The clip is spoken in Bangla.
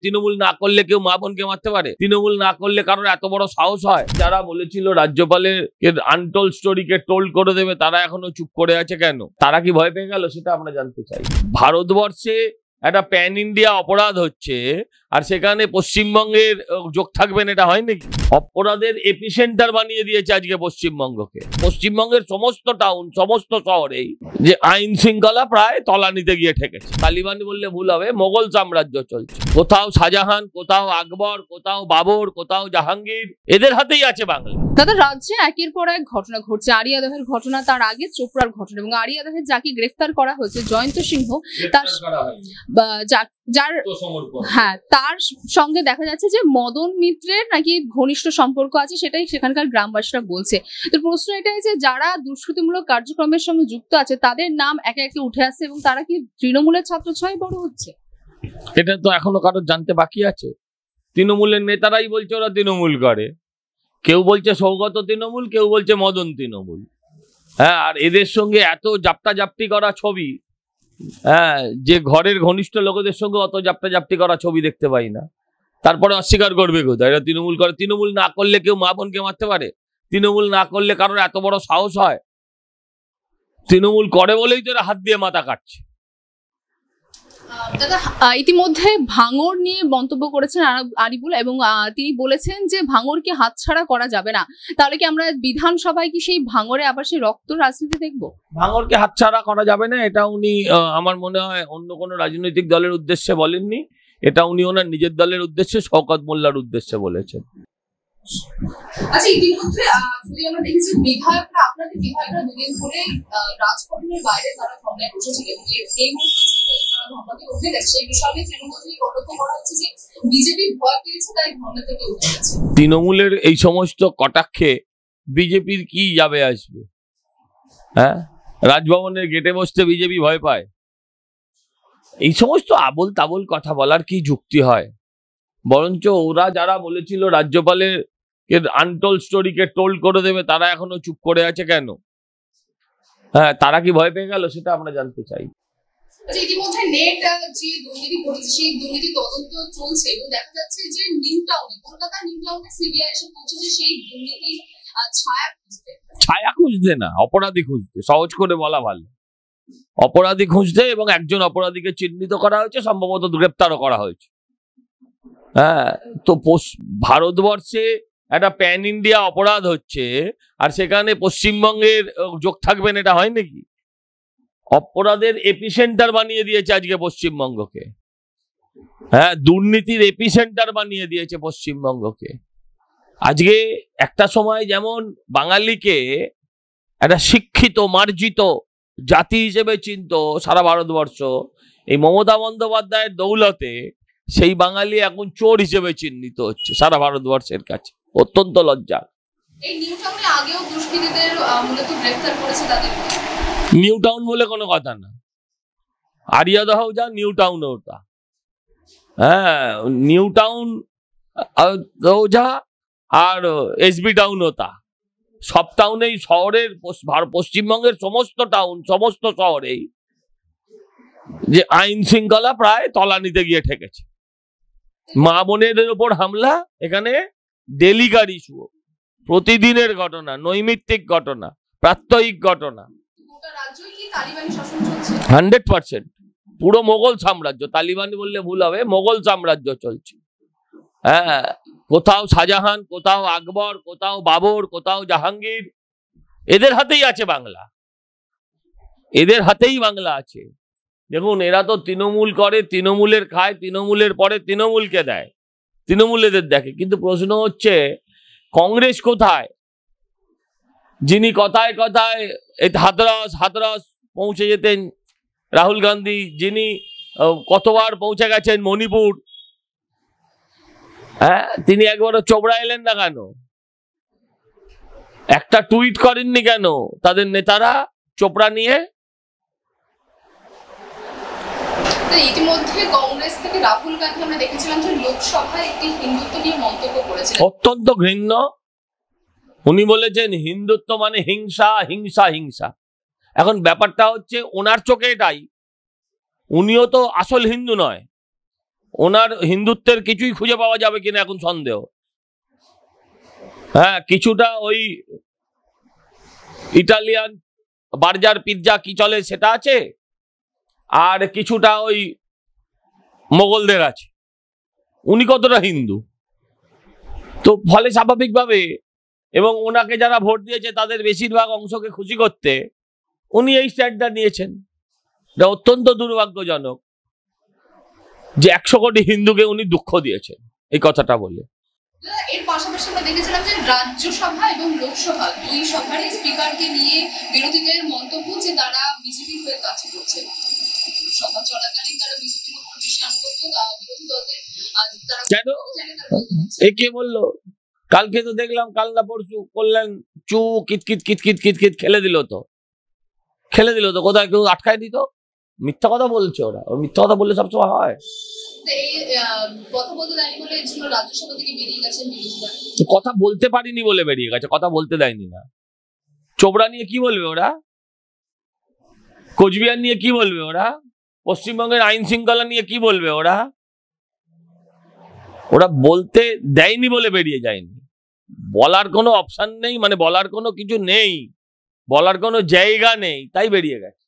তৃণমূল না করলে কেউ মা বোনকে মারতে পারে? তৃণমূল না করলে কারোর এত বড় সাহস হয়? যারা বলেছিল রাজ্যপালের আনটোল্ড স্টোরিকে টোল্ড করে দেবে, তারা এখনো চুপ করে আছে কেন? তারা কি ভয় পেয়ে গেল? সেটা আমরা জানতে চাই। ভারতবর্ষে একটা প্যান ইন্ডিয়া অপরাধ হচ্ছে, আর সেখানে পশ্চিমবঙ্গের যোগ থাকবেন, এটা হয় নাকি? অপরাধের এপিসেন্টার বানিয়ে দিয়েছে আজকে পশ্চিমবঙ্গকে। পশ্চিমবঙ্গের সমস্ত টাউন, সমস্ত শহরেই যে আইন শৃঙ্খলা প্রায় তলানিতে গিয়ে ঠেকেছে। তালিবানি বললে ভুল হবে, মোগল সাম্রাজ্য চলছে। কোথাও শাহজাহান, কোথাও আকবর, কোথাও বাবর, কোথাও জাহাঙ্গীর, এদের হাতেই আছে বাংলা। দাদা, রাজ্যে একের পর এক ঘটনা ঘটছে। আরিয়াদহের ঘটনা, তার আগে চোপড়ার ঘটনা, এবং আরিয়াদহের যাকে গ্রেফতার করা হয়েছে জয়ন্ত সিংহ, তার তার সঙ্গে দেখা যাচ্ছে যে মদন মিত্রের নাকি ঘনিষ্ঠ সম্পর্ক আছে, সেটাই সেখানকার গ্রামবাসীরা বলছে। তো প্রশ্ন এটাই যে যারা দুষ্কৃতিমূলক কার্যক্রমের সঙ্গে যুক্ত আছে তাদের নাম একে একে উঠে আসছে, এবং তারা কি তৃণমূলের ছাত্রছায়ায় বড় হচ্ছে? এটা তো এখনো কারোর জানতে বাকি আছে। তৃণমূলের নেতারাই বলছে ওরা তৃণমূল করে। কেউ বলছে সৌগত তৃণমূল, কেউ বলছে মদন তৃণমূল। হ্যাঁ, আর এদের সঙ্গে এত জাপটি করা ছবি, হ্যাঁ, যে ঘরের ঘনিষ্ঠ লোকদের সঙ্গে অত জাপটি করা ছবি দেখতে পাই না। তারপরে অস্বীকার করবে কোথায় এরা তৃণমূল করে? তৃণমূল না করলে কেউ মা বোনকে মারতে পারে? তৃণমূল না করলে কারোর এত বড় সাহস হয়? তৃণমূল করে বলেই তো এরা হাত দিয়ে মাথা কাটছে। দাদা, ইতিমধ্যে ভাঙর নিয়ে মন্তব্য করেছেন আরিবুল, এবং তিনি বলেছেন যে ভাঙরকে হাতছাড়া করা যাবে না। তাহলে কি আমরা বিধানসভায় কি সেই ভাঙরে আবার সেই রক্ত রাজনীতি দেখবো? ভাঙরকে হাতছাড়া করা যাবে না, এটা উনি আমার মনে হয় অন্য কোনো রাজনৈতিক দলের উদ্দেশ্যে বলেননি। এটা উনি ওনার নিজের দলের উদ্দেশ্যে, শওকত মোল্লার উদ্দেশ্যে বলেছেন। আচ্ছা, ইতিমধ্যে যদি আমরা দেখেছি বিধায়করা, আপনাদের বিধায়করা দুদিন ধরে রাজভবনের বাইরে তারা ধর্নায় বসেছিলেন। এই মুহূর্তে ধর্নাতে উঠে গেছে, সেই বিষয়ে তৃণমূল থেকে অবগত করা হচ্ছে যে বিজেপি ভয় পেয়েছে, তাই ধর্না থেকে উঠে গেছে। তৃণমূলের এই সমস্ত কটাক্ষে বিজেপির কি যাবে আসবে? হ্যাঁ, রাজভবনের গেটে বসতে বিজেপি ভয় পায়? এই সমস্ত আবোল তাবোল কথা বলার কি যুক্তি হয়? বরঞ্চ ওরা যারা বলেছিল রাজ্যপালের আনটোল্ড স্টোরিকে টোল্ড করে দেবে, তারা এখনো চুপ করে আছে কেন? হ্যাঁ, তারা কি ভয় পেয়ে গেল? সেটা আমরা জানতে চাই। ইতিমধ্যে নেট যে দুর্নীতি করেছে, সেই দুর্নীতি তদন্ত চলছে, এবং দেখা যাচ্ছে যে নিউ টাউনে, কলকাতা নিউ টাউনে সিবিআই এসে পৌঁছেছে সেই দুর্নীতি ছায়া খুঁজতে না, অপরাধী খুঁজতে। সহজ করে বলা ভালো, অপরাধী খুঁজতে, এবং একজন অপরাধীকে চিহ্নিত করা হয়েছে, সম্ভবত গ্রেপ্তারও করা হয়েছে। হ্যাঁ, তো ভারতবর্ষে একটা প্যান ইন্ডিয়া অপরাধ হচ্ছে, আর সেখানে পশ্চিমবঙ্গের যোগ থাকবেন, এটা হয় নাকি? অপরাধের এপিসেন্টার বানিয়ে দিয়েছে আজকে পশ্চিমবঙ্গকে। হ্যাঁ, দুর্নীতির এপিসেন্টার বানিয়ে দিয়েছে পশ্চিমবঙ্গকে। আজকে একটা সময় যেমন বাঙালিকে একটা শিক্ষিত মার্জিত জাতি হিসেবে চিনত সারা ভারতবর্ষ, এই মমতা বন্দ্যোপাধ্যায়ের দৌলতে সেই বাঙালি এখন চোর হিসেবে চিহ্নিত হচ্ছে সারা ভারতবর্ষের কাছে। অত্যন্ত লজ্জা। নিউ টাউন বলে কোনো কথা না, আরিয়াদহ যা, নিউ টাউন ওটা। হ্যাঁ, নিউ টাউন যা, আর এসবি টাউন ওটা। সব টাউনেই, শহরের পশ্চিমবঙ্গের সমস্ত টাউন, সমস্ত শহরেই যে আইন শৃঙ্খলা প্রায় তলানিতে গিয়ে ঠেকেছে। মা বোনেদের উপর হামলা এখানে ডেলিকার ইস্যু, প্রতিদিনের ঘটনা, নৈমিত্তিক ঘটনা, প্রাত্যহিক ঘটনা। 100% পুরো মোগল সাম্রাজ্য, তালিবানি বললে ভুল হবে, মোগল সাম্রাজ্য চলছে। হ্যাঁ, কোথাও শাহজাহান, কোথাও আকবর, কোথাও বাবর, কোথাও জাহাঙ্গীর, এদের হাতেই আছে বাংলা। এদের হাতেই বাংলা আছে। দেখুন, এরা তো তৃণমূল করে, তৃণমূলের খায়, তৃণমূলের পরে তৃণমূলকে দেয়, তৃণমূল এদের দেখে। কিন্তু প্রশ্ন হচ্ছে কংগ্রেস কোথায়? যিনি কথায় কথায় হাতরস পৌঁছে যেতেন রাহুল গান্ধী, যিনি কতবার পৌঁছে গেছেন মণিপুর, হ্যাঁ, তিনি একবারও চোপড়া এলেন না কেন? একটা টুইট করেননি কেন তাদের নেতারা চোপড়া নিয়ে? ইতিমধ্যে কংগ্রেস থেকে রাহুল গান্ধী আমরা দেখেছিলাম যে লোকসভায় একটি হিন্দুত্ব নিয়ে মন্তব্য করেছেন, অত্যন্ত ঘৃণ্য। উনি বলেছেন হিন্দুত্ব মানে হিংসা, হিংসা, হিংসা। এখন ব্যাপারটা হচ্ছে ওনার চোখে এটাই, উনিও তো আসল হিন্দু নয়, ওনার হিন্দুত্বের কিছুই খুঁজে পাওয়া যাবে কিনা এখন সন্দেহ। হ্যাঁ, কিছুটা ওই ইটালিয়ান বার্জার পিৎজা কি চলে সেটা আছে, আর কিছুটা ওই মোগলদের আছে। উনি কতটা হিন্দু? তো ফলে স্বাভাবিকভাবে, এবং ওনাকে যারা ভোট দিয়েছে তাদের বেশিরভাগ অংশকে খুশি করতে উনি এই স্ট্যান্ডটা নিয়েছেন। এটা অত্যন্ত দুর্ভাগ্যজনক যে 100 কোটি হিন্দুকে উনি দুঃখ দিয়েছেন এই কথাটা বলে। এর পাশাপাশি আমরা দেখেছিলাম যে রাজ্যসভা এবং লোকসভা দুই সভারই স্পিকারকে নিয়ে বিরোধীদের মন্তব্য যে তারা বিজেপির হয়ে কাজ করছে। সভা চলাকালীন তারা বিজেপির উপর বেশি আনুগত্য, বিরোধী দলদের কেন এ কে বললো? কালকে তো দেখলাম, কাল না পরশু করলেন চু কিতকিত কিতকিত কিতকিত খেলে দিল তো, কোথায় কেউ আটকায় দিত? মিথ্যা কথা বলছে ওরা, মিথ্যা কথা বললে সবসময় হয়। কথা বলতে পারিনি বলে বেরিয়ে গেছে, কথা বলতে দেয়নি না। চোপড়া নিয়ে কি বলবে ওরা? কোচবিহার নিয়ে কি বলবে ওরা? পশ্চিমবঙ্গের আইন শৃঙ্খলা নিয়ে কি বলবে ওরা? ওরা বলতে দেয়নি বলে বেরিয়ে যায়নি। বলার কোনো অপশন নেই, মানে বলার কোনো কিছু নেই, বলার কোনো জায়গা নেই, তাই বেরিয়ে গেছে।